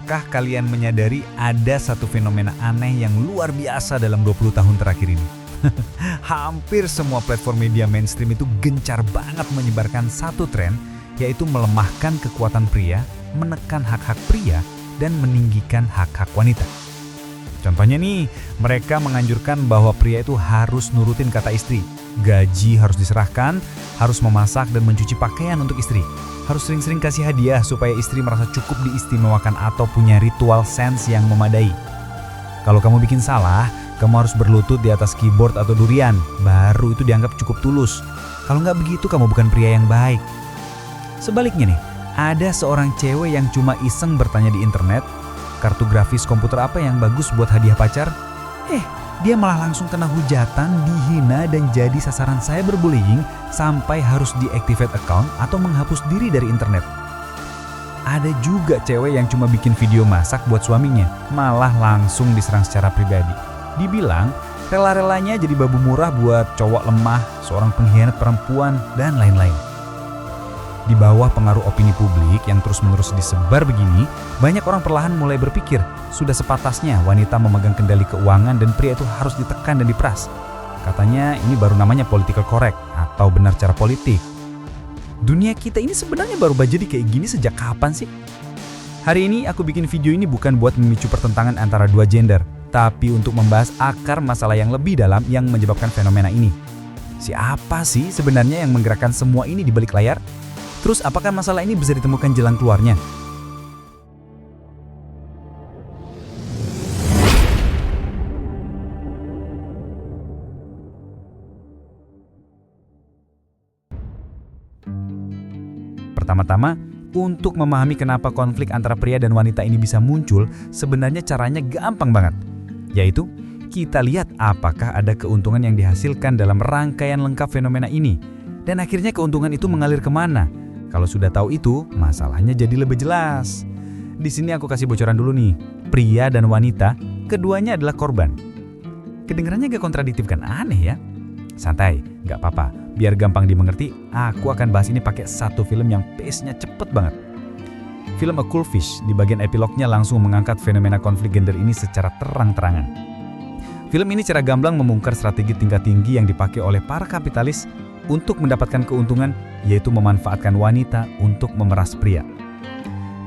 apakah kalian menyadari ada satu fenomena aneh yang luar biasa dalam 20 tahun terakhir ini? Hampir semua platform media mainstream itu gencar banget menyebarkan satu tren, yaitu melemahkan kekuatan pria, menekan hak-hak pria, dan meninggikan hak-hak wanita. Contohnya nih, mereka menganjurkan bahwa pria itu harus nurutin kata istri. Gaji harus diserahkan, harus memasak dan mencuci pakaian untuk istri. Harus sering-sering kasih hadiah supaya istri merasa cukup diistimewakan atau punya ritual sense yang memadai. Kalau kamu bikin salah, kamu harus berlutut di atas keyboard atau durian. Baru itu dianggap cukup tulus. Kalau nggak begitu, kamu bukan pria yang baik. Sebaliknya nih, ada seorang cewek yang cuma iseng bertanya di internet, kartu grafis komputer apa yang bagus buat hadiah pacar? Dia malah langsung kena hujatan, dihina, dan jadi sasaran cyberbullying sampai harus deactivate account atau menghapus diri dari internet. Ada juga cewek yang cuma bikin video masak buat suaminya, malah langsung diserang secara pribadi. Dibilang rela-relanya jadi babu murah buat cowok lemah, seorang pengkhianat perempuan, dan lain-lain. Di bawah pengaruh opini publik yang terus-menerus disebar begini, banyak orang perlahan mulai berpikir, sudah sepatasnya wanita memegang kendali keuangan dan pria itu harus ditekan dan diperas. Katanya ini baru namanya political correct atau benar cara politik. Dunia kita ini sebenarnya baru jadi kayak gini sejak kapan sih? Hari ini aku bikin video ini bukan buat memicu pertentangan antara dua gender, tapi untuk membahas akar masalah yang lebih dalam yang menyebabkan fenomena ini. Siapa sih sebenarnya yang menggerakkan semua ini di balik layar? Terus apakah masalah ini bisa ditemukan jalan keluarnya? Pertama-tama, untuk memahami kenapa konflik antara pria dan wanita ini bisa muncul, sebenarnya caranya gampang banget. Yaitu, kita lihat apakah ada keuntungan yang dihasilkan dalam rangkaian lengkap fenomena ini. Dan akhirnya keuntungan itu mengalir kemana? Kalau sudah tahu itu, masalahnya jadi lebih jelas. Di sini aku kasih bocoran dulu nih. Pria dan wanita, keduanya adalah korban. Kedengarannya gak kontradiktif kan? Aneh ya? Santai, gak apa-apa. Biar gampang dimengerti, aku akan bahas ini pakai satu film yang pace-nya cepet banget. Film A Cool Fish di bagian epilognya langsung mengangkat fenomena konflik gender ini secara terang-terangan. Film ini secara gamblang membongkar strategi tingkat tinggi yang dipakai oleh para kapitalis untuk mendapatkan keuntungan, yaitu memanfaatkan wanita untuk memeras pria.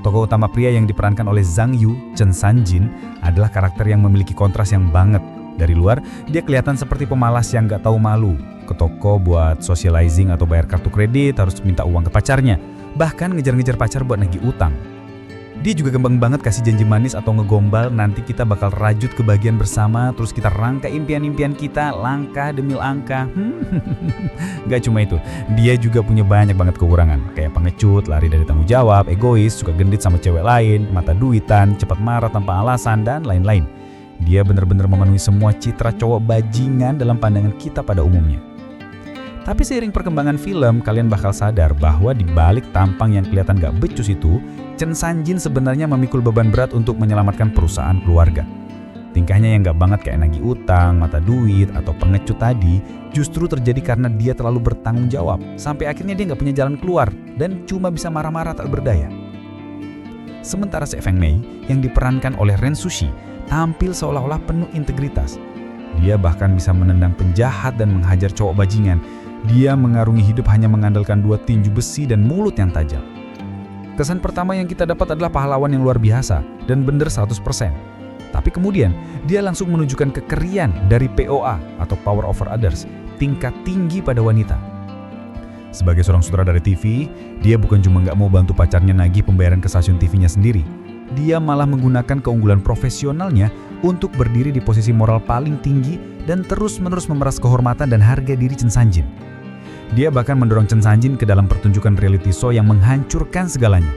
Tokoh utama pria yang diperankan oleh Zhang Yu, Chen Sanjin, adalah karakter yang memiliki kontras yang banget. Dari luar, dia kelihatan seperti pemalas yang gak tahu malu. Ke toko buat socializing atau bayar kartu kredit, harus minta uang ke pacarnya. Bahkan ngejar-ngejar pacar buat nagih utang. Dia juga gampang banget kasih janji manis atau ngegombal, nanti kita bakal rajut kebahagiaan bersama, terus kita rangka impian-impian kita, langkah demi langkah. Gak cuma itu, dia juga punya banyak banget kekurangan, kayak pengecut, lari dari tanggung jawab, egois, suka genit sama cewek lain, mata duitan, cepat marah tanpa alasan, dan lain-lain. Dia benar-benar memenuhi semua citra cowok bajingan dalam pandangan kita pada umumnya. Tapi seiring perkembangan film, kalian bakal sadar bahwa di balik tampang yang kelihatan gak becus itu, Chen Sanjin sebenarnya memikul beban berat untuk menyelamatkan perusahaan keluarga. Tingkahnya yang gak banget kayak nagih utang, mata duit, atau pengecut tadi, justru terjadi karena dia terlalu bertanggung jawab, sampai akhirnya dia gak punya jalan keluar, dan cuma bisa marah-marah tak berdaya. Sementara Se Feng Mei, yang diperankan oleh Ren Sushi, tampil seolah-olah penuh integritas. Dia bahkan bisa menendang penjahat dan menghajar cowok bajingan. Dia mengarungi hidup hanya mengandalkan dua tinju besi dan mulut yang tajam. Kesan pertama yang kita dapat adalah pahlawan yang luar biasa dan bener 100%. Tapi kemudian, dia langsung menunjukkan kekerian dari POA atau Power Over Others, tingkat tinggi pada wanita. Sebagai seorang sutradara TV, dia bukan cuma nggak mau bantu pacarnya nagih pembayaran ke stasiun TV-nya sendiri. Dia malah menggunakan keunggulan profesionalnya untuk berdiri di posisi moral paling tinggi dan terus-menerus memeras kehormatan dan harga diri Chen Sanjin. Dia bahkan mendorong Chen Sanjin ke dalam pertunjukan reality show yang menghancurkan segalanya.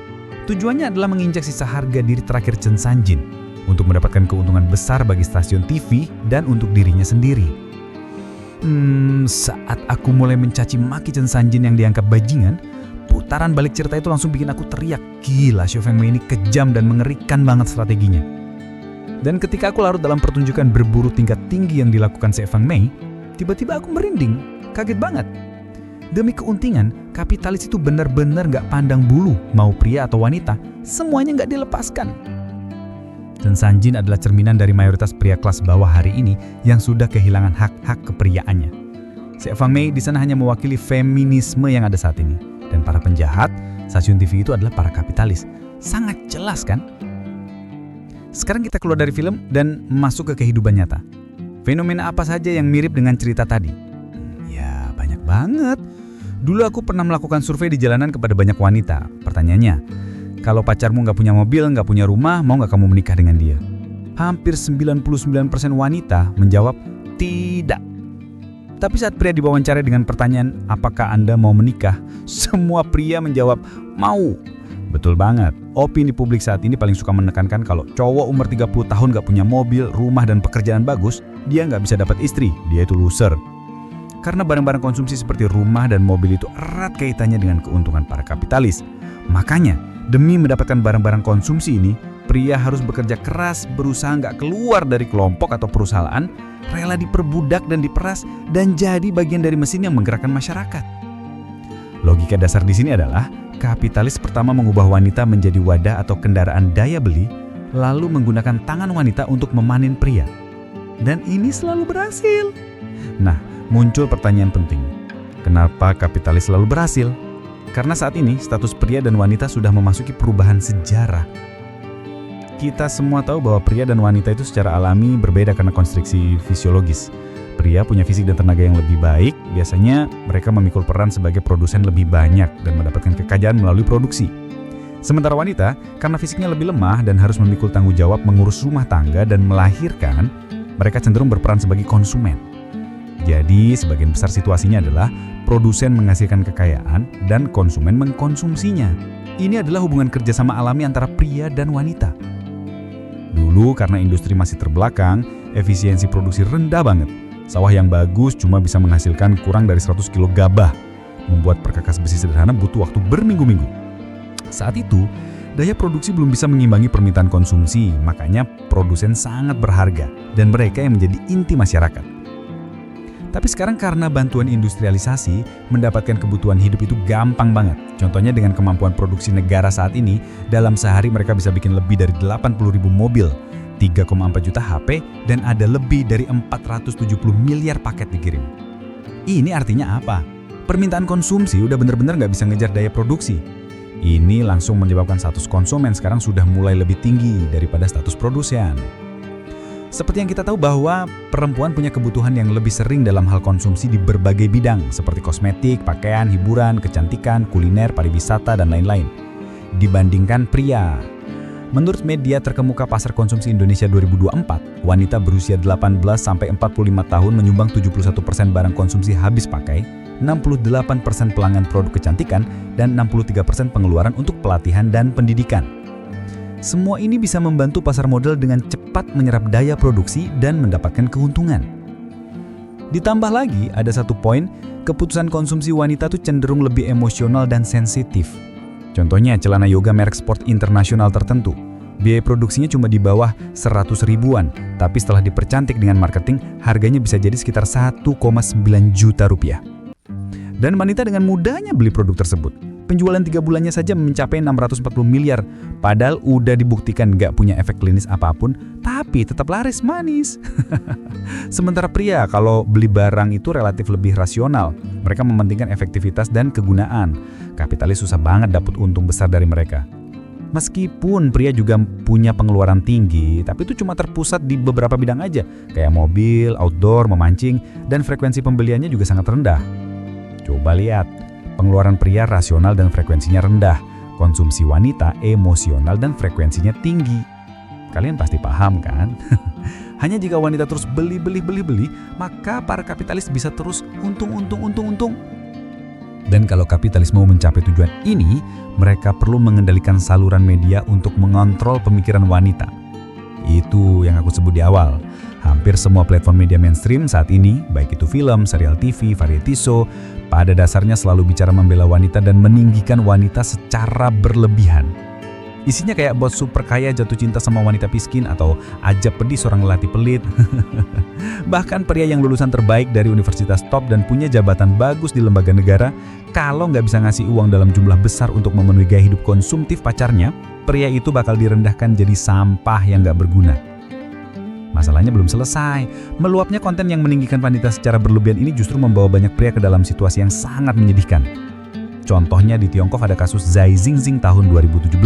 Tujuannya adalah menginjak sisa harga diri terakhir Chen Sanjin untuk mendapatkan keuntungan besar bagi stasiun TV dan untuk dirinya sendiri. Saat aku mulai mencaci maki Chen Sanjin yang dianggap bajingan, putaran balik cerita itu langsung bikin aku teriak, gila Se Feng Mei ini kejam dan mengerikan banget strateginya. Dan ketika aku larut dalam pertunjukan berburu tingkat tinggi yang dilakukan Se Feng Mei, tiba-tiba aku merinding, kaget banget. Demi keuntungan, kapitalis itu benar-benar gak pandang bulu, mau pria atau wanita, semuanya gak dilepaskan. Dan Sanjin adalah cerminan dari mayoritas pria kelas bawah hari ini yang sudah kehilangan hak-hak kepriaannya. Si Eva Mei di sana hanya mewakili feminisme yang ada saat ini. Dan para penjahat, stasiun TV itu adalah para kapitalis. Sangat jelas kan? Sekarang kita keluar dari film dan masuk ke kehidupan nyata. Fenomena apa saja yang mirip dengan cerita tadi? Ya, banyak banget. Dulu aku pernah melakukan survei di jalanan kepada banyak wanita. Pertanyaannya, kalau pacarmu nggak punya mobil, nggak punya rumah, mau nggak kamu menikah dengan dia? Hampir 99% wanita menjawab tidak. Tapi saat pria diwawancara dengan pertanyaan, apakah Anda mau menikah? Semua pria menjawab, mau. Betul banget. Opini publik saat ini paling suka menekankan kalau cowok umur 30 tahun nggak punya mobil, rumah, dan pekerjaan bagus, dia nggak bisa dapat istri, dia itu loser. Karena barang-barang konsumsi seperti rumah dan mobil itu erat kaitannya dengan keuntungan para kapitalis. Makanya, demi mendapatkan barang-barang konsumsi ini, pria harus bekerja keras, berusaha nggak keluar dari kelompok atau perusahaan, rela diperbudak dan diperas, dan jadi bagian dari mesin yang menggerakkan masyarakat. Logika dasar di sini adalah, kapitalis pertama mengubah wanita menjadi wadah atau kendaraan daya beli, lalu menggunakan tangan wanita untuk memanen pria. Dan ini selalu berhasil. Nah, muncul pertanyaan penting. Kenapa kapitalis selalu berhasil? Karena saat ini status pria dan wanita sudah memasuki perubahan sejarah. Kita semua tahu bahwa pria dan wanita itu secara alami berbeda karena konstruksi fisiologis. Pria punya fisik dan tenaga yang lebih baik, biasanya mereka memikul peran sebagai produsen lebih banyak dan mendapatkan kekayaan melalui produksi. Sementara wanita, karena fisiknya lebih lemah dan harus memikul tanggung jawab mengurus rumah tangga dan melahirkan, mereka cenderung berperan sebagai konsumen. Jadi, sebagian besar situasinya adalah produsen menghasilkan kekayaan dan konsumen mengkonsumsinya. Ini adalah hubungan kerjasama alami antara pria dan wanita. Dulu karena industri masih terbelakang, efisiensi produksi rendah banget. Sawah yang bagus cuma bisa menghasilkan kurang dari 100 kilo gabah. Membuat perkakas besi sederhana butuh waktu berminggu-minggu. Saat itu, daya produksi belum bisa mengimbangi permintaan konsumsi, makanya produsen sangat berharga dan mereka yang menjadi inti masyarakat. Tapi sekarang karena bantuan industrialisasi, mendapatkan kebutuhan hidup itu gampang banget. Contohnya dengan kemampuan produksi negara saat ini, dalam sehari mereka bisa bikin lebih dari 80.000 mobil, 3,4 juta HP, dan ada lebih dari 470 miliar paket dikirim. Ini artinya apa? Permintaan konsumsi udah bener-bener nggak bisa ngejar daya produksi. Ini langsung menyebabkan status konsumen sekarang sudah mulai lebih tinggi daripada status produsen. Seperti yang kita tahu bahwa perempuan punya kebutuhan yang lebih sering dalam hal konsumsi di berbagai bidang seperti kosmetik, pakaian, hiburan, kecantikan, kuliner, pariwisata, dan lain-lain dibandingkan pria. Menurut media terkemuka pasar konsumsi Indonesia 2024, wanita berusia 18-45 tahun menyumbang 71% barang konsumsi habis pakai, 68% pelanggan produk kecantikan, dan 63% pengeluaran untuk pelatihan dan pendidikan. Semua ini bisa membantu pasar modal dengan cepat menyerap daya produksi dan mendapatkan keuntungan. Ditambah lagi, ada satu poin, keputusan konsumsi wanita tuh cenderung lebih emosional dan sensitif. Contohnya celana yoga merek sport internasional tertentu. Biaya produksinya cuma di bawah 100 ribuan, tapi setelah dipercantik dengan marketing, harganya bisa jadi sekitar 1,9 juta rupiah. Dan wanita dengan mudahnya beli produk tersebut. Penjualan 3 bulannya saja mencapai 640 miliar, padahal udah dibuktikan nggak punya efek klinis apapun, tapi tetap laris manis. Sementara pria, kalau beli barang itu relatif lebih rasional. Mereka mementingkan efektivitas dan kegunaan. Kapitalis susah banget dapat untung besar dari mereka. Meskipun pria juga punya pengeluaran tinggi, tapi itu cuma terpusat di beberapa bidang aja, kayak mobil, outdoor, memancing, dan frekuensi pembeliannya juga sangat rendah. Coba lihat, pengeluaran pria rasional dan frekuensinya rendah, konsumsi wanita emosional dan frekuensinya tinggi. Kalian pasti paham kan? Hanya jika wanita terus beli, maka para kapitalis bisa terus untung. Dan kalau kapitalis mau mencapai tujuan ini, mereka perlu mengendalikan saluran media untuk mengontrol pemikiran wanita. Itu yang aku sebut di awal. Hampir semua platform media mainstream saat ini, baik itu film, serial TV, variety show, pada dasarnya selalu bicara membela wanita dan meninggikan wanita secara berlebihan. Isinya kayak bos super kaya jatuh cinta sama wanita miskin atau ajab pedih seorang lelaki pelit. Bahkan pria yang lulusan terbaik dari universitas top dan punya jabatan bagus di lembaga negara, kalau nggak bisa ngasih uang dalam jumlah besar untuk memenuhi gaya hidup konsumtif pacarnya, pria itu bakal direndahkan jadi sampah yang nggak berguna. Masalahnya belum selesai. Meluapnya konten yang meninggikan wanita secara berlebihan ini justru membawa banyak pria ke dalam situasi yang sangat menyedihkan. Contohnya di Tiongkok ada kasus Zai Xingxing tahun 2017.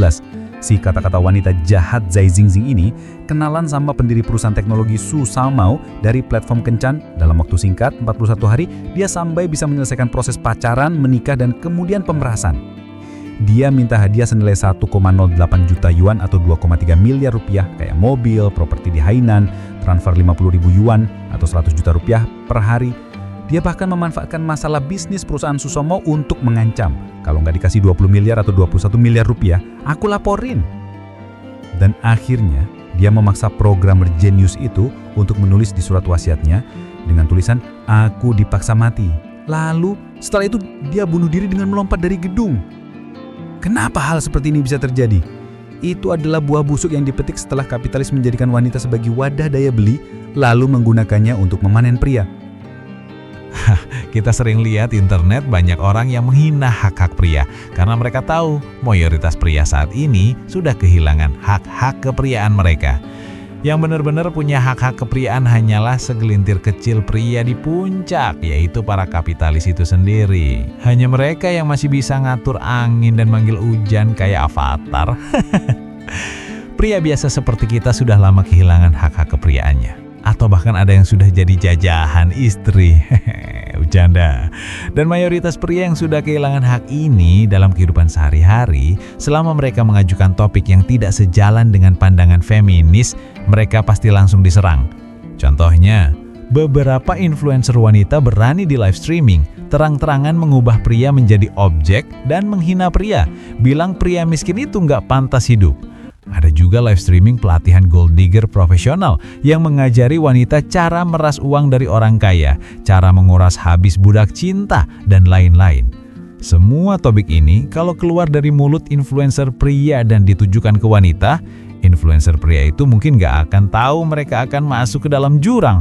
Si kata-kata wanita jahat Zai Xingxing ini kenalan sama pendiri perusahaan teknologi Su Xiaomao dari platform kencan. Dalam waktu singkat, 41 hari, dia sampai bisa menyelesaikan proses pacaran, menikah, dan kemudian pemerasan. Dia minta hadiah senilai 1,08 juta yuan atau 2,3 miliar rupiah kayak mobil, properti di Hainan, transfer 50.000 yuan atau 100 juta rupiah per hari. Dia bahkan memanfaatkan masalah bisnis perusahaan Su Xiaomao untuk mengancam, kalau nggak dikasih 20 miliar atau 21 miliar rupiah, aku laporin. Dan akhirnya, dia memaksa programmer jenius itu untuk menulis di surat wasiatnya dengan tulisan, aku dipaksa mati. Lalu, setelah itu dia bunuh diri dengan melompat dari gedung. Kenapa hal seperti ini bisa terjadi? Itu adalah buah busuk yang dipetik setelah kapitalis menjadikan wanita sebagai wadah daya beli, lalu menggunakannya untuk memanen pria. Kita sering lihat internet banyak orang yang menghina hak-hak pria karena mereka tahu mayoritas pria saat ini sudah kehilangan hak-hak kepriaan mereka. Yang benar-benar punya hak-hak kepriaan hanyalah segelintir kecil pria di puncak, yaitu para kapitalis itu sendiri. Hanya mereka yang masih bisa ngatur angin dan manggil hujan kayak Avatar. Pria biasa seperti kita sudah lama kehilangan hak-hak kepriaannya. Atau bahkan ada yang sudah jadi jajahan istri. Bercanda. Dan mayoritas pria yang sudah kehilangan hak ini dalam kehidupan sehari-hari, selama mereka mengajukan topik yang tidak sejalan dengan pandangan feminis, mereka pasti langsung diserang. Contohnya, beberapa influencer wanita berani di live streaming, terang-terangan mengubah pria menjadi objek dan menghina pria, bilang pria miskin itu nggak pantas hidup. Ada juga live streaming pelatihan gold digger profesional yang mengajari wanita cara meras uang dari orang kaya, cara menguras habis budak cinta, dan lain-lain. Semua topik ini kalau keluar dari mulut influencer pria dan ditujukan ke wanita, influencer pria itu mungkin gak akan tahu mereka akan masuk ke dalam jurang.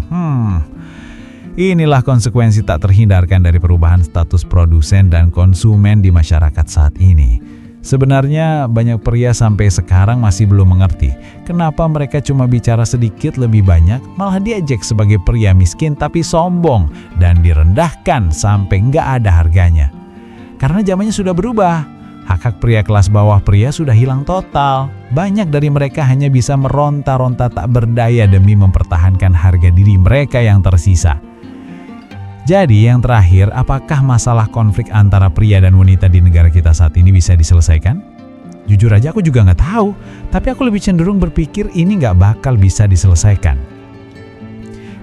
Inilah konsekuensi tak terhindarkan dari perubahan status produsen dan konsumen di masyarakat saat ini. Sebenarnya banyak pria sampai sekarang masih belum mengerti kenapa mereka cuma bicara sedikit lebih banyak, malah diejek sebagai pria miskin tapi sombong dan direndahkan sampai nggak ada harganya. Karena zamannya sudah berubah, hak-hak pria kelas bawah pria sudah hilang total. Banyak dari mereka hanya bisa meronta-ronta tak berdaya demi mempertahankan harga diri mereka yang tersisa. Jadi yang terakhir, apakah masalah konflik antara pria dan wanita di negara kita saat ini bisa diselesaikan? Jujur aja aku juga nggak tahu, tapi aku lebih cenderung berpikir ini nggak bakal bisa diselesaikan.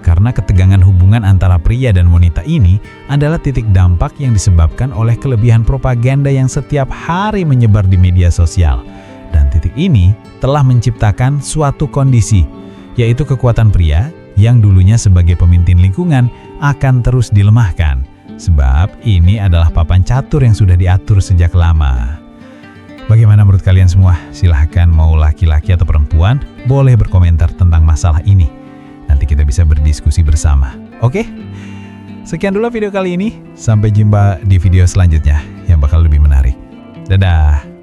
Karena ketegangan hubungan antara pria dan wanita ini adalah titik dampak yang disebabkan oleh kelebihan propaganda yang setiap hari menyebar di media sosial. Dan titik ini telah menciptakan suatu kondisi, yaitu kekuatan pria yang dulunya sebagai pemimpin lingkungan akan terus dilemahkan. Sebab ini adalah papan catur yang sudah diatur sejak lama. Bagaimana menurut kalian semua? Silahkan mau laki-laki atau perempuan, boleh berkomentar tentang masalah ini. Nanti kita bisa berdiskusi bersama. Oke? Sekian dulu video kali ini. Sampai jumpa di video selanjutnya yang bakal lebih menarik. Dadah!